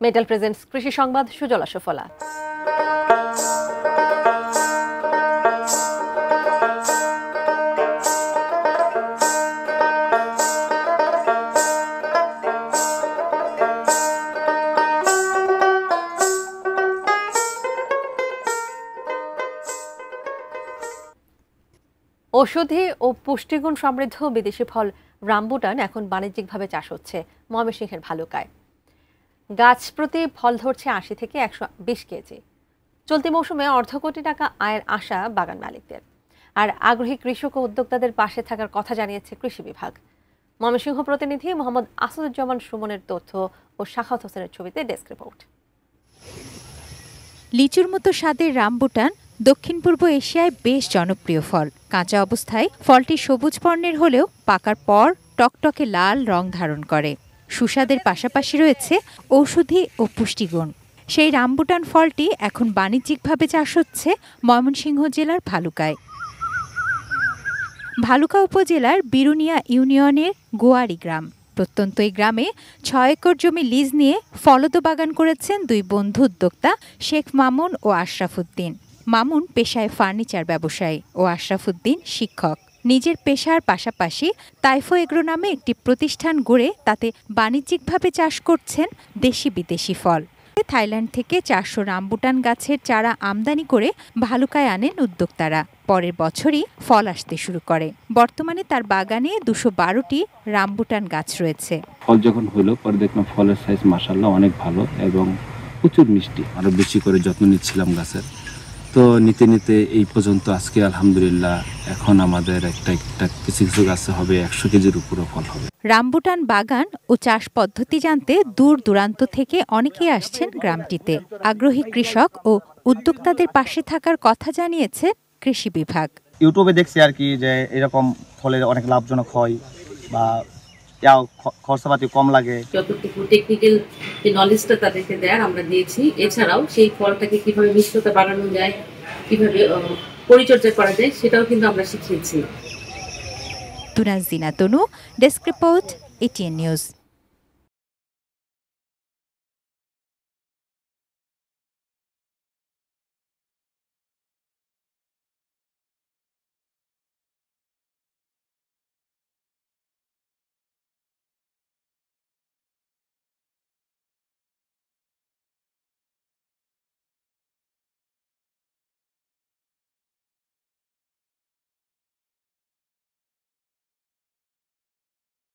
Metal presents কৃষি সংবাদ, সুজলা সুফলা। ঔষধি ও পুষ্টিগুণ সমৃদ্ধ বিদেশি ফল রামবুটান এখন বাণিজ্যিকভাবে চাষ হচ্ছে ময়মনসিংহের ভালুকায়। গাছ প্রতি ফল ধরছে ৮০ থেকে ১২০ কেজি। চলতি মৌসুমে অর্ধ কোটি টাকা আয়ের আশা বাগান মালিকদের। আর আগ্রহী কৃষক ও উদ্যোক্তাদের পাশে থাকার কথা জানিয়েছে কৃষি বিভাগ। ময়মনসিংহ প্রতিনিধি মোহাম্মদ আসাদুজ্জামান সুমনের তথ্য ও শাখাত হোসেনের ছবিতে ডেস্ক রিপোর্ট। লিচুর মতো স্বাদের রামবুটান দক্ষিণ পূর্ব এশিয়ায় বেশ জনপ্রিয় ফল। কাঁচা অবস্থায় ফলটি সবুজ বর্ণের হলেও পাকার পর টকটকে লাল রং ধারণ করে। সুস্বাদের পাশাপাশি রয়েছে ঔষধি ও পুষ্টিগুণ। সেই রামবুটান ফলটি এখন বাণিজ্যিকভাবে চাষ হচ্ছে ময়মনসিংহ জেলার ভালুকায়। ভালুকা উপজেলার বিরুনিয়া ইউনিয়নের গোয়ারি গ্রাম। প্রত্যন্ত এই গ্রামে ৬ একর জমি লিজ নিয়ে ফলদ বাগান করেছেন দুই বন্ধু উদ্যোক্তা শেখ মামুন ও আশরাফ উদ্দিন। মামুন পেশায় ফার্নিচার ব্যবসায়ী ও আশরাফ উদ্দিন শিক্ষক। নিজের পেশার পাশাপাশি তাইফো এগ্রো নামে একটি প্রতিষ্ঠান গড়ে তাতে বাণিজ্যিকভাবে চাষ করছেন দেশি বিদেশি ফল। থাইল্যান্ড থেকে ৪০০ রামবুটান গাছের চারা আমদানি করে ভালুকায় আনেন উদ্যোক্তারা। পরের বছরই ফল আসতে শুরু করে। বর্তমানে তার বাগানে ২১২টি রামবুটান গাছ রয়েছে। ফল যখন হলো পরে দেখলাম ফলের সাইজ মাশাআল্লাহ অনেক ভালো এবং প্রচুর মিষ্টি। আরো বেশি করে যত্ন নিচ্ছিলাম গাছের। তো নিতে নিতে এই পর্যন্ত আজকে আলহামদুলিল্লাহ এখন আমাদের একটা কিছু কিছু গাছে হবে ১০০ কেজির উপরে ফল হবে। রামবুটান বাগান ও চাষ পদ্ধতি জানতে দূর দূরান্ত থেকে অনেকেই আসছেন গ্রামটিতে। আগ্রহী কৃষক ও উদ্যোক্তাদের পাশে থাকার কথা জানিয়েছে কৃষি বিভাগ। ইউটিউবে দেখছি আর কি যে এরকম ফলের অনেক লাভজনক হয় বা খরচাপাতি কম লাগে। যতটুকু টেকনিক্যাল যে নলেজটা তাদেরকে দেয়ার আমরা দিয়েছি। এছাড়াও সেই ফলটাকে কিভাবে মিষ্টতা বাড়ানো যায়, কিভাবে পরিচর্যা করা যায় সেটাও কিন্তু আমরা শিখিয়েছি। তুনাজিনা তনু, ডেস্ক রিপোর্ট, এটিএন নিউজ।